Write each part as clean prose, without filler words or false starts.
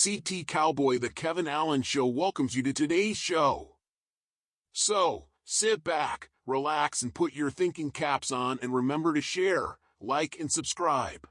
CT Cowboy, the Kevin Allen Show, welcomes you to today's show. So, sit back, relax, and put your thinking caps on, and remember to share, like, and subscribe.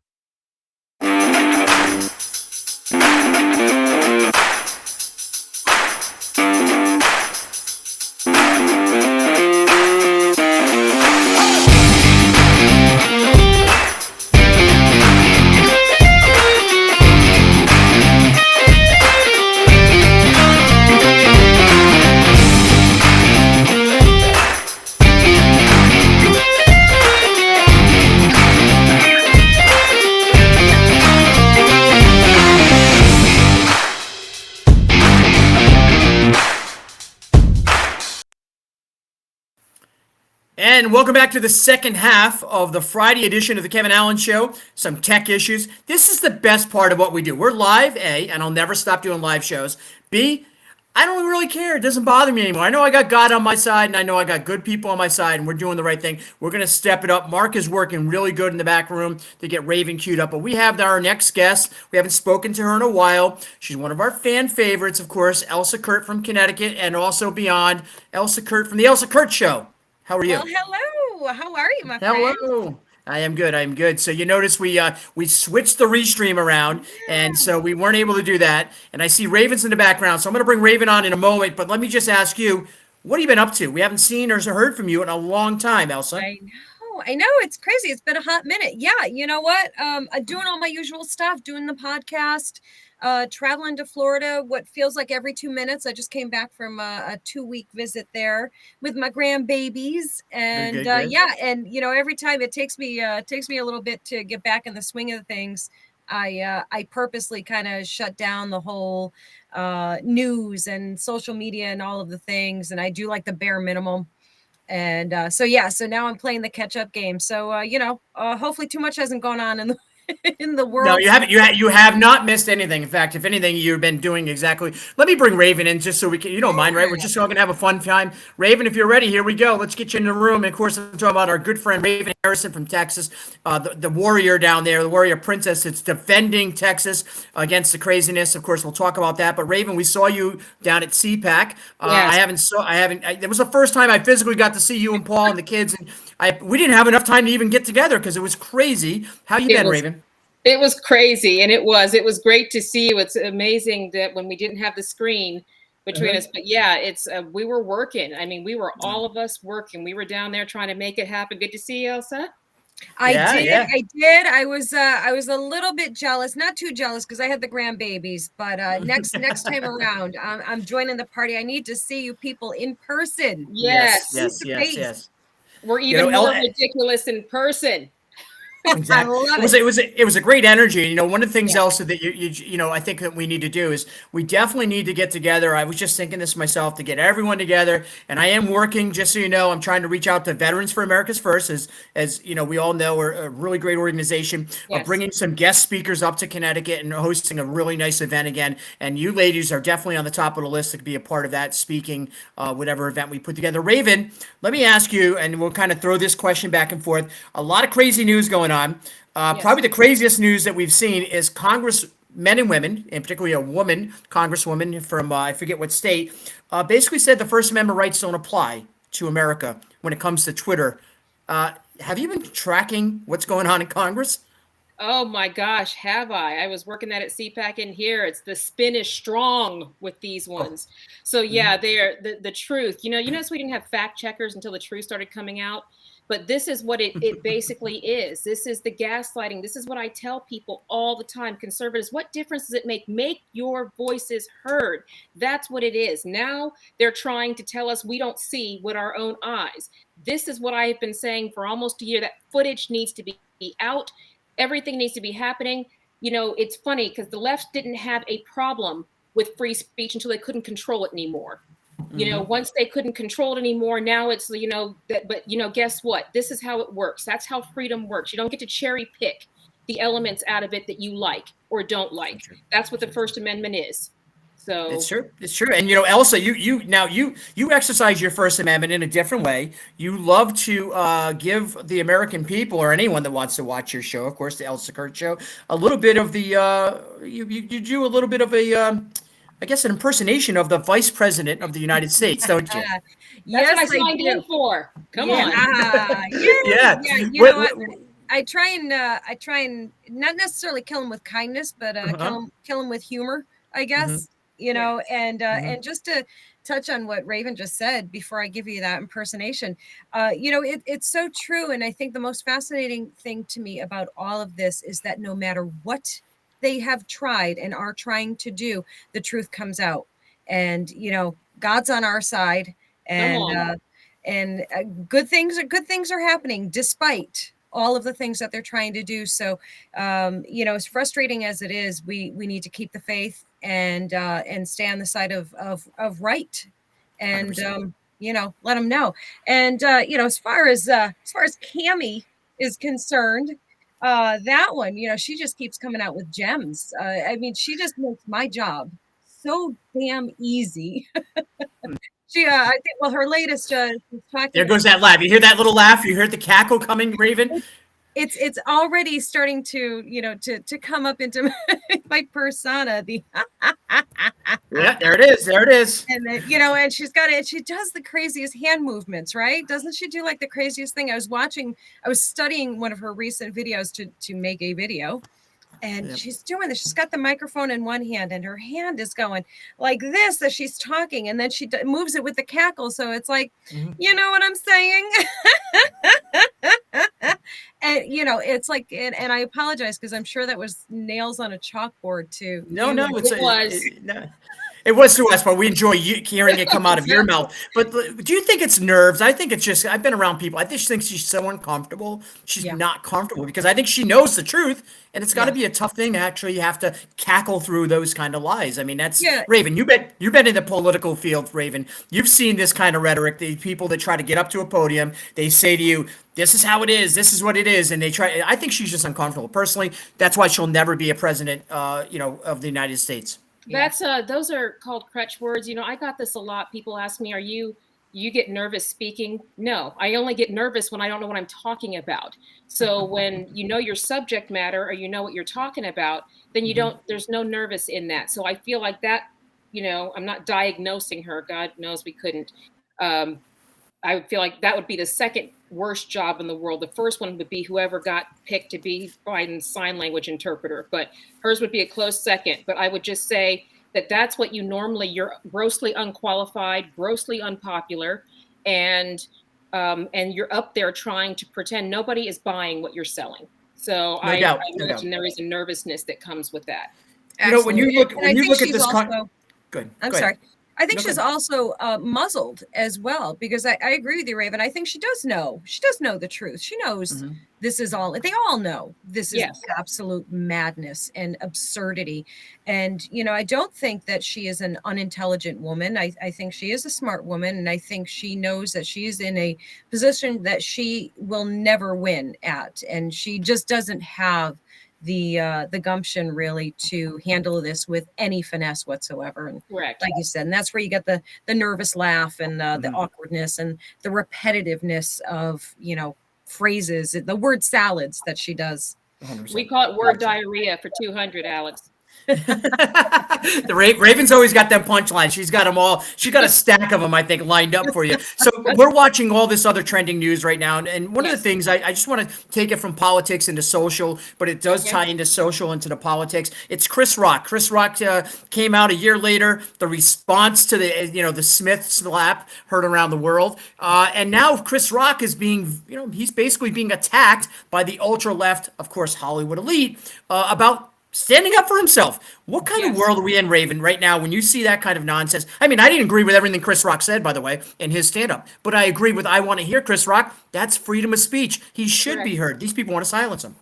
And welcome back to the second half of the Friday edition of the Kevin Allen Show. Some tech issues. This is the best part of what we do. We're live, A, and I'll never stop doing live shows. B, I don't really care. It doesn't bother me anymore. I know I got God on my side, and I know I got good people on my side, and we're doing the right thing. We're going to step it up. Mark is working really good in the back room to get Raven queued up. But we have our next guest. We haven't spoken to her in a while. She's one of our fan favorites, of course, Elsa Kurt from Connecticut, and also beyond, Elsa Kurt from the Elsa Kurt Show. How are you? Well, hello. How are you, my friend? Hello. I am good. I'm good. So you notice we switched the restream around, and so we weren't able to do that. And I see Raven's in the background, so I'm going to bring Raven on in a moment. But let me just ask you, what have you been up to? We haven't seen or heard from you in a long time, Elsa. I know. It's crazy. It's been a hot minute. Yeah, you know what? Doing all my usual stuff, doing the podcast, traveling to Florida, what feels like every 2 minutes. I just came back from a 2-week visit there with my grandbabies. And Good. yeah, and every time it takes me a little bit to get back in the swing of things. I purposely kind of shut down the whole news and social media and all of the things. And I do like the bare minimum. And so now I'm playing the catch-up game. So hopefully too much hasn't gone on in the in the world. No, you haven't. You have not missed anything. In fact, if anything, you've been doing exactly. Let me bring Raven in just so we can. You don't mind, right? We're just all gonna have a fun time. Raven, if you're ready, here we go. Let's get you in the room. And of course, I'm talking about our good friend Raven Harrison from Texas, the warrior down there, the warrior princess that's defending Texas against the craziness. Of course, we'll talk about that. But Raven, we saw you down at CPAC. Yes. It was the first time I physically got to see you and Paul and the kids, and we didn't have enough time to even get together because it was crazy. How you been, Raven? It was crazy, and it was great to see you. It's amazing that when we didn't have the screen between us, but yeah, it's we were working. I mean, we were all of us working. We were down there trying to make it happen. Good to see you, Elsa. I did. I was a little bit jealous, not too jealous because I had the grandbabies, but next time around, I'm joining the party. I need to see you people in person. Yes. We're even more ridiculous in person. Exactly. It was a great energy. One of the things, Elsa, that you I think that we need to do is we definitely need to get together. I was just thinking this myself, to get everyone together. And I am working, just so you know, I'm trying to reach out to Veterans for America's First, as we all know, are a really great organization, bringing some guest speakers up to Connecticut and hosting a really nice event again. And you ladies are definitely on the top of the list to be a part of that, speaking whatever event we put together. Raven, let me ask you, and we'll kind of throw this question back and forth. A lot of crazy news going on. Probably the craziest news that we've seen is Congress men and women, and particularly a woman, Congresswoman from I forget what state, basically said the First Amendment rights don't apply to America when it comes to Twitter. Have you been tracking what's going on in Congress? Oh my gosh, have I? I was working that at CPAC in here. It's the spin is strong with these ones. So yeah, they're the truth. You notice we didn't have fact checkers until the truth started coming out. But this is what it basically is. This is the gaslighting. This is what I tell people all the time. Conservatives, what difference does it make? Make your voices heard. That's what it is. Now they're trying to tell us we don't see with our own eyes. This is what I have been saying for almost a year. That footage needs to be out. Everything needs to be happening. It's funny because the left didn't have a problem with free speech until they couldn't control it anymore. Once they couldn't control it anymore, now it's, but guess what? This is how it works. That's how freedom works. You don't get to cherry pick the elements out of it that you like or don't like. That's what the First Amendment is. So it's true. It's true. And Elsa, you exercise your First Amendment in a different way. You love to give the American people, or anyone that wants to watch your show, of course, the Elsa Kurt Show, a little bit of the you do a little bit of a I guess an impersonation of the Vice President of the United States, don't you? that's Yes, what I I signed in do. for. Come Yeah, on. Yeah. yeah. You know What, what? what, I try and not necessarily kill him with kindness, but uh-huh. kill him with humor, I Hmm. guess. Yes. And just to touch on what Raven just said before I give you that impersonation, it's so true. And I think the most fascinating thing to me about all of this is that no matter what they have tried and are trying to do, the truth comes out. And God's on our side, Come and on. good things are happening despite all of the things that they're trying to do. So as frustrating as it is, we need to keep the faith and stay on the side of right, and 100%. let them know. And as far as Cammy is concerned, that one, she just keeps coming out with gems. I mean, she just makes my job so damn easy. I think, well, her latest, she's There talking goes that laugh. You hear that little laugh? You heard the cackle coming, Raven? it's already starting to to come up into my persona, the Yeah, there it is. There it is. and then and she's got it. She does the craziest hand movements, right? Doesn't she do like the craziest thing? I was studying one of her recent videos to make a video, and Yep. she's doing this. She's got the microphone in one hand, and her hand is going like this as she's talking, and then she moves it with the cackle. So it's like, Mhm. you know what I'm saying? And it's like, and I apologize because I'm sure that was nails on a chalkboard to No, you. no, It was. no. It was to us, but we enjoy hearing it come out of your Exactly. mouth. But do you think it's nerves? I think it's just, I've been around people. I just think she's so uncomfortable. She's Yeah. not comfortable because I think she knows the truth. And it's got to Yeah. be a tough thing to actually have to cackle through those kind of lies. I mean, that's Yeah. Raven. You've been in the political field, Raven. You've seen this kind of rhetoric. The people that try to get up to a podium, they say to you, "This is how it is. This is what it is," and they try. I think she's just uncomfortable. Personally, that's why she'll never be a president, of the United States. Yeah. That's those are called crutch words. I got this a lot. People ask me, "Are you get nervous speaking?" No, I only get nervous when I don't know what I'm talking about. So when you know your subject matter or you know what you're talking about, then you don't there's no nervous in that. So I feel like that, I'm not diagnosing her. God knows we couldn't. Um, I would feel like that would be the second worst job in the world. The first one would be whoever got picked to be Biden's sign language interpreter, but hers would be a close second. But I would just say that that's what you're grossly unqualified, grossly unpopular, and you're up there trying to pretend nobody is buying what you're selling. So No I doubt, no doubt. imagine there is a nervousness that comes with that. When Absolutely. you look And I think at she's this also, good, I'm go ahead. sorry. I think No, go she's ahead. also muzzled as well, because I agree with you, Raven. I think she does know. She does know the truth. She knows this is all, they all know this is Yes. absolute madness and absurdity. And, I don't think that she is an unintelligent woman. I think she is a smart woman. And I think she knows that she's in a position that she will never win at. And she just doesn't have the gumption really to handle this with any finesse whatsoever. And Correct. like you said, and that's where you get the nervous laugh and the awkwardness and the repetitiveness of phrases, the word salads that she does. 100%. We call it word diarrhea for 200, Alex. The Raven's always got them punchlines. She's got them all. She's got a stack of them, I think, lined up for you. So we're watching all this other trending news right now. And one of the things, I just want to take it from politics into social, but it does tie into social, into the politics. It's Chris Rock. Chris Rock came out a year later. The response to the Smith slap heard around the world. And now Chris Rock is being, he's basically being attacked by the ultra left, of course, Hollywood elite, about standing up for himself. What kind of world are we in, Raven, right now when you see that kind of nonsense? I mean, I didn't agree with everything Chris Rock said, by the way, in his stand-up, but I agree with I want to hear Chris Rock. That's freedom of speech. He should be heard. These people want to silence him.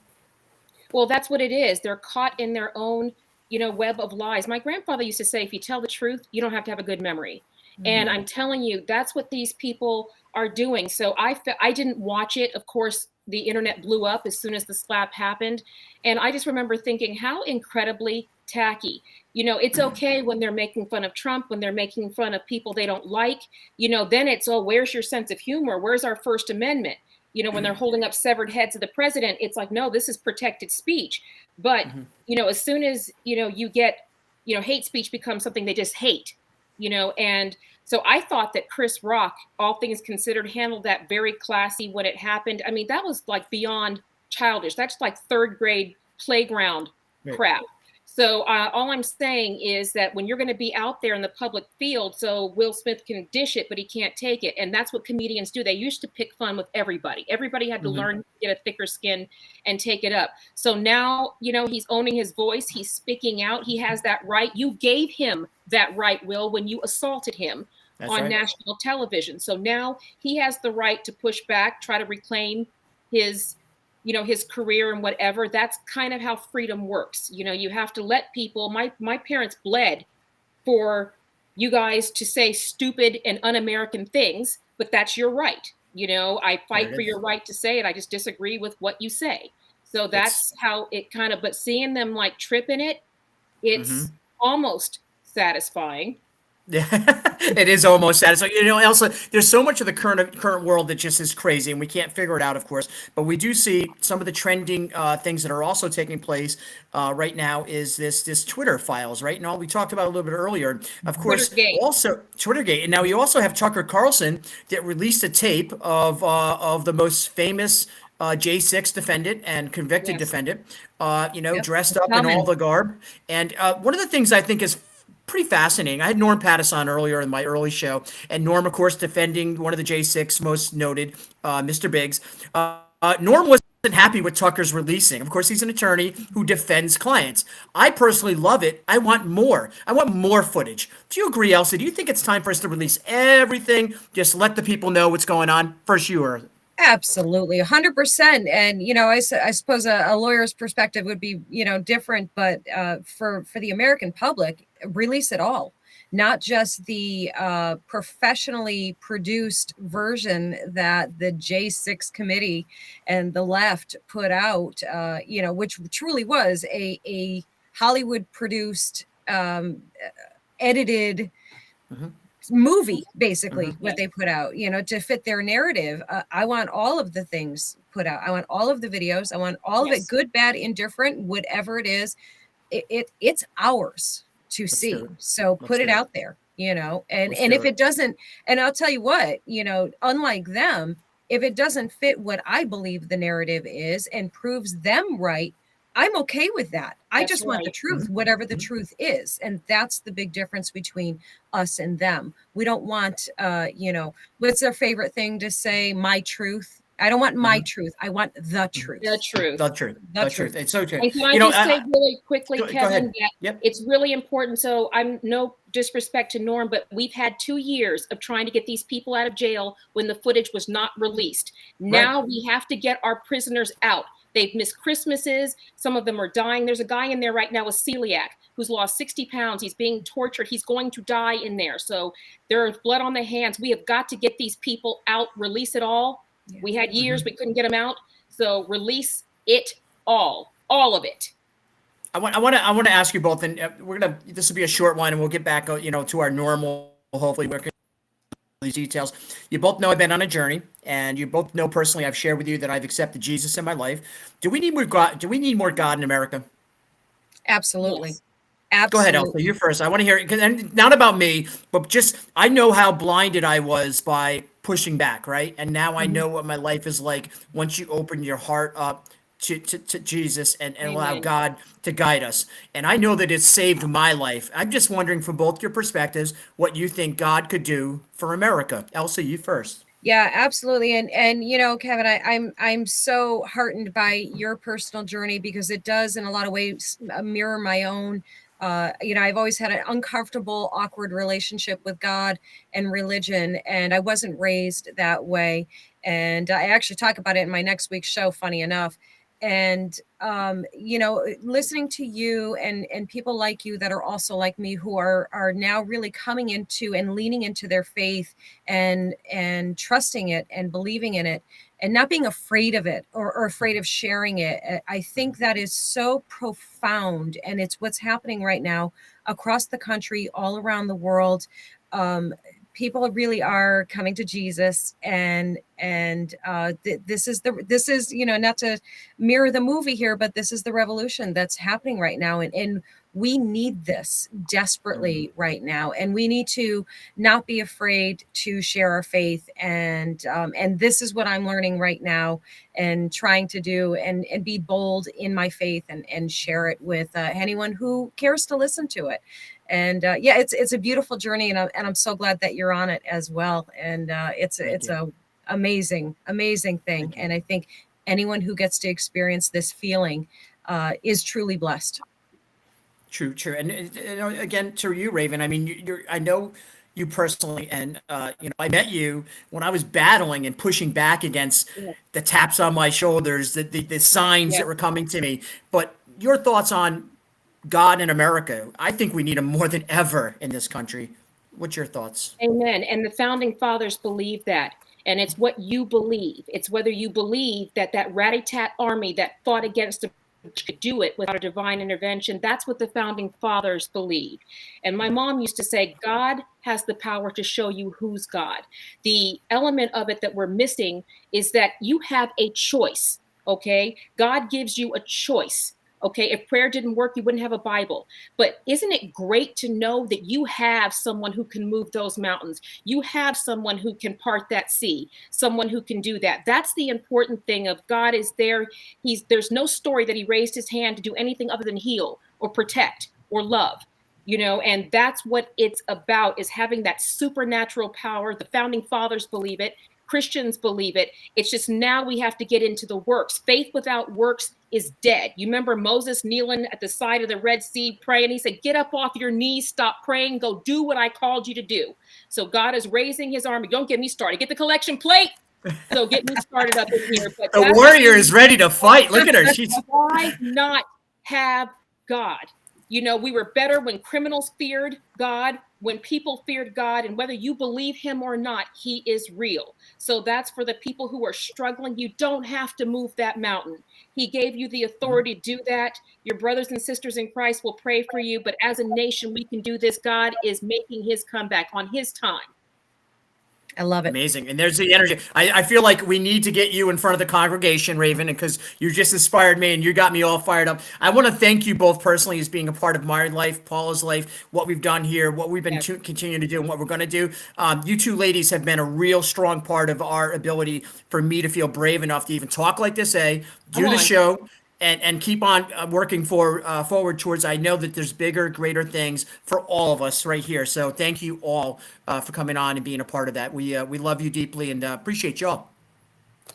Well, that's what it is. They're caught in their own, web of lies. My grandfather used to say, if you tell the truth, you don't have to have a good memory. And I'm telling you, that's what these people are doing. So I didn't watch it. Of course, the internet blew up as soon as the slap happened. And I just remember thinking how incredibly tacky. It's okay when they're making fun of Trump, when they're making fun of people they don't like, then it's, oh, where's your sense of humor? Where's our First Amendment? When they're holding up severed heads of the president, it's like, no, this is protected speech. But, as soon as, you get, hate speech becomes something they just hate, and so I thought that Chris Rock, all things considered, handled that very classy when it happened. I mean, that was like beyond childish. That's like third grade playground crap. So all I'm saying is that when you're going to be out there in the public field, so Will Smith can dish it, but he can't take it. And that's what comedians do. They used to pick fun with everybody. Everybody had to learn to get a thicker skin and take it up. So now, he's owning his voice. He's speaking out. He has that right. You gave him that right, Will, when you assaulted him on national television. So now he has the right to push back, try to reclaim his career and whatever. That's kind of how freedom works. You have to let people, my parents bled for you guys to say stupid and un-American things, but that's your right. I fight for your right to say it. I just disagree with what you say. So that's how it kind of, but seeing them like trip in it, it's almost satisfying. Yeah, it is almost satisfying. Elsa, there's so much of the current world that just is crazy, and we can't figure it out, of course. But we do see some of the trending things that are also taking place right now. Is this Twitter files, right? And all we talked about a little bit earlier. Of course, Twittergate. Also Twittergate, and now you also have Tucker Carlson that released a tape of the most famous J6 defendant and convicted defendant, dressed up in all the garb. And one of the things I think is pretty fascinating. I had Norm Pattis on earlier in my early show, and Norm, of course, defending one of the J6 most noted, Mr. Biggs. Norm wasn't happy with Tucker's releasing. Of course, he's an attorney who defends clients. I personally love it. I want more. I want more footage. Do you agree, Elsa? Do you think it's time for us to release everything? Just let the people know what's going on? First, you or Absolutely, 100%. And I suppose a lawyer's perspective would be different, but for the American public, release it all, not just the professionally produced version that the J6 committee and the left put out, which truly was a Hollywood produced edited movie, basically, what they put out, to fit their narrative. I want all of the things put out. I want all of the videos. I want all of it, good, bad, indifferent, whatever it is. It's ours to see. So put it out there, and if it doesn't, and I'll tell you what, unlike them, if it doesn't fit what I believe the narrative is and proves them right, I'm okay with that. I just want the truth, whatever the truth is. And that's the big difference between us and them. We don't want, what's their favorite thing to say? My truth. I don't want my truth. I want the truth. The truth. The truth. The truth. It's so true. And can I just say really quickly, Kevin, that it's really important. So I'm no disrespect to Norm, but we've had 2 years of trying to get these people out of jail when the footage was not released. Now we have to get our prisoners out. They've missed Christmases. Some of them are dying. There's a guy in there right now with celiac who's lost 60 pounds. He's being tortured. He's going to die in there. So there's blood on the hands. We have got to get these people out, release it all. Yeah. We had years, we couldn't get them out. So release it all of it. I want to ask you both, and this will be a short one, and we'll get back, to our normal, hopefully, these details. You both know I've been on a journey, and you both know personally I've shared with you that I've accepted Jesus in my life. Do we need more God? Do we need more God in America? Absolutely. Yes. Absolutely. Go ahead, Elsa. You first. I want to hear it, and not about me, but just I know how blinded I was by pushing back, right? And now I know what my life is like once you open your heart up to Jesus and allow God to guide us. And I know that it's saved my life. I'm just wondering from both your perspectives what you think God could do for America. Elsa, you first. Yeah, absolutely. And Kevin, I'm so heartened by your personal journey because it does in a lot of ways mirror my own. I've always had an uncomfortable, awkward relationship with God and religion, and I wasn't raised that way. And I actually talk about it in my next week's show, funny enough. And you know, listening to you and people like you that are also like me, who are now really coming into and leaning into their faith and trusting it and believing in it and not being afraid of it or afraid of sharing it. I think that is so profound, and it's what's happening right now across the country, all around the world. People really are coming to Jesus, and this is, you know, not to mirror the movie here, but this is the revolution that's happening right now, and we need this desperately right now, and we need to not be afraid to share our faith, and this is what I'm learning right now and trying to do, and be bold in my faith and share it with anyone who cares to listen to it. And yeah, it's a beautiful journey, and I'm so glad that you're on it as well. And it's a amazing thing. And I think anyone who gets to experience this feeling is truly blessed. True. And you know, again, to you, Raven, I mean, I know you personally, and you know, I met you when I was battling and pushing back against the taps on my shoulders, the signs that were coming to me. But your thoughts on God in America? I think we need him more than ever in this country. What's your thoughts? Amen. And the founding fathers believed that. And it's what you believe. It's whether you believe that that rat-a-tat army that fought against the could do it without a divine intervention. That's what the founding fathers believed. And my mom used to say, God has the power to show you who's God. The element of it that we're missing is that you have a choice. Okay. God gives you a choice. Okay, if prayer didn't work, you wouldn't have a Bible. But isn't it great to know that you have someone who can move those mountains? You have someone who can part that sea, someone who can do that. That's the important thing of God is there. There's no story that he raised his hand to do anything other than heal or protect or love. You know, and that's what it's about, is having that supernatural power. The founding fathers believe it. Christians believe it. It's just now we have to get into the works. Faith without works is dead. You remember Moses kneeling at the side of the Red Sea praying? He said, get up off your knees, stop praying, go do what I called you to do. So God is raising his army. Don't get me started. Get the collection plate. So get me started up in here. But the warrior is ready to fight. Look at her. She's... Why not have God? You know, we were better when criminals feared God, when people feared God, and whether you believe him or not, he is real. So that's for the people who are struggling. You don't have to move that mountain. He gave you the authority to do that. Your brothers and sisters in Christ will pray for you. But as a nation, we can do this. God is making his comeback on his time. I love it. Amazing. And there's the energy. I feel like we need to get you in front of the congregation, Raven, because you just inspired me and you got me all fired up. I want to thank you both personally as being a part of my life, Paula's life, what we've done here, what we've been continuing to do, and what we're going to do. You two ladies have been a real strong part of our ability for me to feel brave enough to even talk like this, do the show. And keep on working forward towards. I know that there's bigger, greater things for all of us right here. So thank you all for coming on and being a part of that. We love you deeply and appreciate y'all.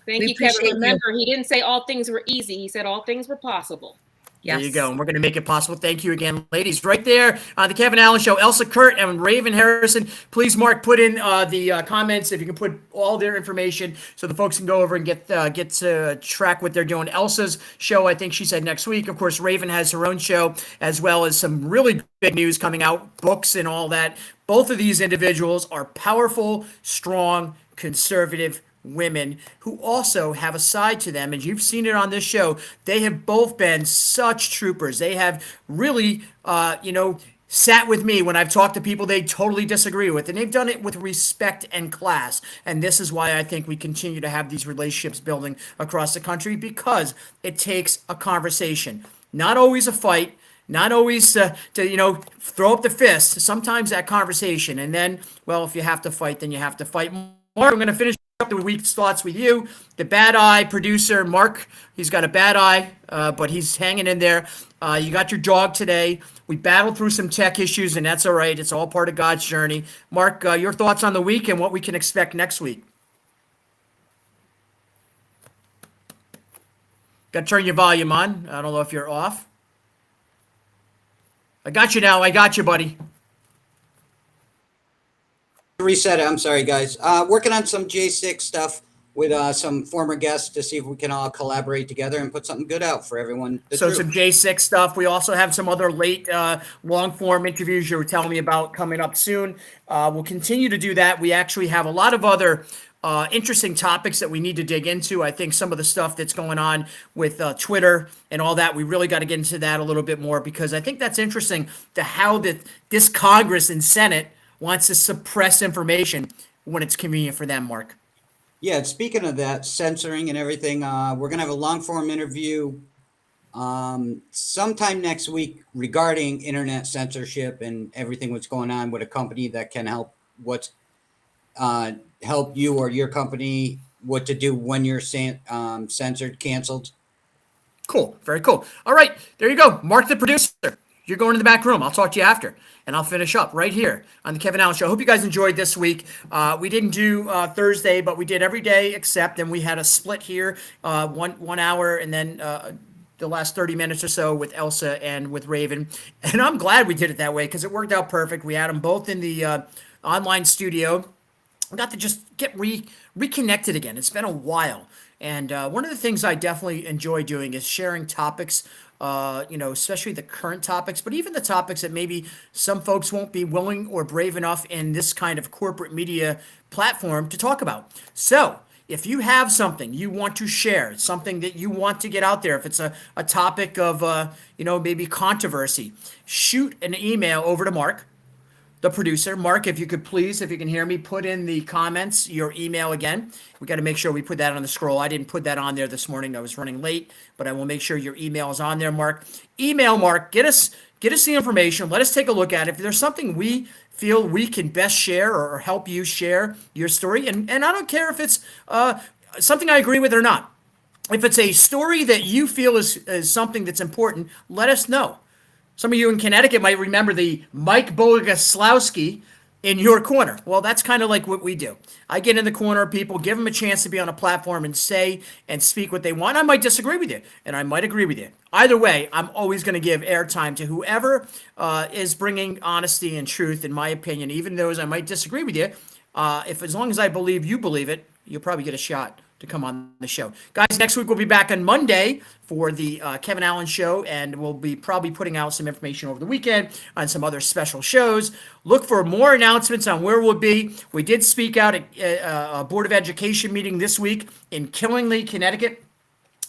Thank you, Kevin. Remember, he didn't say all things were easy. He said all things were possible. Yes. There you go. And we're going to make it possible. Thank you again, ladies. Right there on the Kevin Allen Show, Elsa Kurt and Raven Harrison. Please, Mark, put in the comments if you can put all their information so the folks can go over and get to track what they're doing. Elsa's show, I think she said next week. Of course, Raven has her own show, as well as some really big news coming out, books and all that. Both of these individuals are powerful, strong, conservative women who also have a side to them, and you've seen it on this show. They have both been such troopers. They have really sat with me when I've talked to people they totally disagree with, and they've done it with respect and class. And this is why I think we continue to have these relationships building across the country, because it takes a conversation, not always a fight, not always to throw up the fist. Sometimes that conversation, and then, well, if you have to fight, then you have to fight. Mark, I'm going to finish up the week's thoughts with you. The bad eye producer, Mark, he's got a bad eye, but he's hanging in there. You got your dog today. We battled through some tech issues, and that's all right. It's all part of God's journey. Mark, your thoughts on the week and what we can expect next week? Got to turn your volume on. I don't know if you're off. I got you now. I got you, buddy. Reset it. I'm sorry, guys. Working on some J6 stuff. with some former guests to see if we can all collaborate together and put something good out for everyone. So some J6 stuff. We also have some other late long form interviews you were telling me about coming up soon. We'll continue to do that. We actually have a lot of other interesting topics that we need to dig into. I think some of the stuff that's going on with Twitter and all that, we really got to get into that a little bit more, because I think that's interesting to how this Congress and Senate wants to suppress information when it's convenient for them, Mark. Yeah, speaking of that, censoring and everything, we're going to have a long-form interview sometime next week regarding internet censorship and everything what's going on with a company that can help help you or your company what to do when you're censored, canceled. Cool. Very cool. All right. There you go. Mark, the producer. You're going to the back room. I'll talk to you after. And I'll finish up right here on the Kevin Allen Show. I hope you guys enjoyed this week. We didn't do Thursday, but we did every day except, and we had a split here, 1 hour, and then the last 30 minutes or so with Elsa and with Raven. And I'm glad we did it that way, because it worked out perfect. We had them both in the online studio. I got to just get reconnected again. It's been a while. And one of the things I definitely enjoy doing is sharing topics, especially the current topics, but even the topics that maybe some folks won't be willing or brave enough in this kind of corporate media platform to talk about. So if you have something you want to share, something that you want to get out there, if it's a topic of, maybe controversy, shoot an email over to Mark, the producer. Mark, if you could please, if you can hear me, put in the comments your email again. We got to make sure we put that on the scroll. I didn't put that on there this morning. I was running late, but I will make sure your email is on there, Mark. Email Mark. Get us the information. Let us take a look at it. If there's something we feel we can best share or help you share your story, and I don't care if it's something I agree with or not. If it's a story that you feel is something that's important, let us know. Some of you in Connecticut might remember the Mike Bogoslawski in your corner. Well, that's kind of like what we do. I get in the corner of people, give them a chance to be on a platform and say and speak what they want. I might disagree with you, and I might agree with you. Either way, I'm always going to give airtime to whoever is bringing honesty and truth, in my opinion, even those I might disagree with you. As long as I believe you believe it, you'll probably get a shot to come on the show. Guys, next week we'll be back on Monday for the Kevin Allen Show, and we'll be probably putting out some information over the weekend on some other special shows. Look for more announcements on where we'll be. We did speak out at a Board of Education meeting this week in Killingly, Connecticut.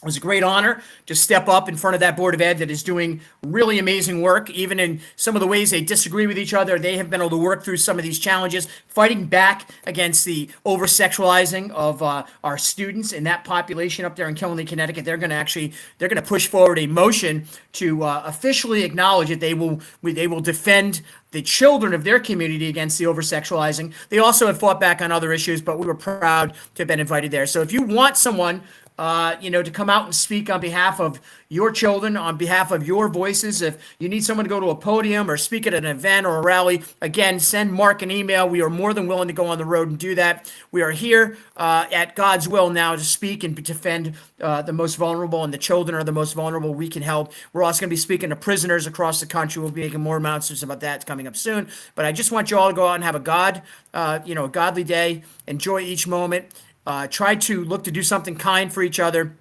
It was a great honor to step up in front of that Board of Ed that is doing really amazing work. Even in some of the ways they disagree with each other, they have been able to work through some of these challenges, fighting back against the over-sexualizing of our students in that population up there in Killingly, Connecticut. They're going to push forward a motion to officially acknowledge that they will defend the children of their community against the over-sexualizing. They also have fought back on other issues, but we were proud to have been invited there. So if you want someone to come out and speak on behalf of your children, on behalf of your voices. If you need someone to go to a podium or speak at an event or a rally, again, send Mark an email. We are more than willing to go on the road and do that. We are here at God's will now to speak and defend the most vulnerable, and the children are the most vulnerable we can help. We're also going to be speaking to prisoners across the country. We'll be making more announcements about that coming up soon. But I just want you all to go out and have a godly day. Enjoy each moment. Try to look to do something kind for each other.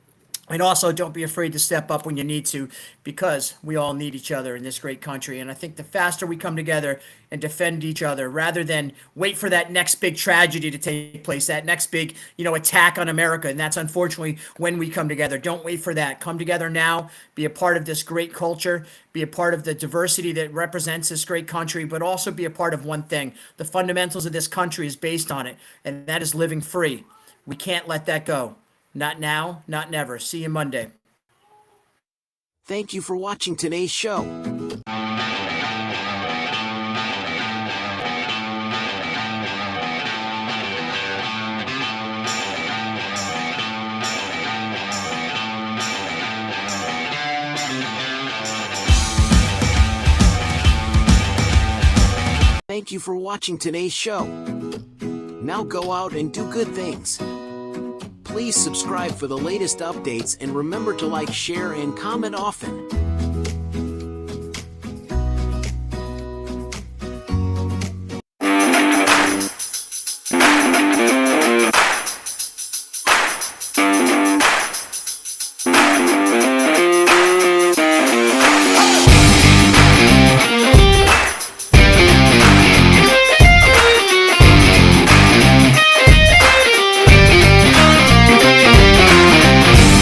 And also, don't be afraid to step up when you need to, because we all need each other in this great country. And I think the faster we come together and defend each other, rather than wait for that next big tragedy to take place, that next big, attack on America. And that's unfortunately when we come together. Don't wait for that. Come together now. Be a part of this great culture. Be a part of the diversity that represents this great country, but also be a part of one thing. The fundamentals of this country is based on it, and that is living free. We can't let that go. Not now, not never. See you Monday. Thank you for watching today's show. Thank you for watching today's show. Now go out and do good things. Please subscribe for the latest updates, and remember to like, share, and comment often.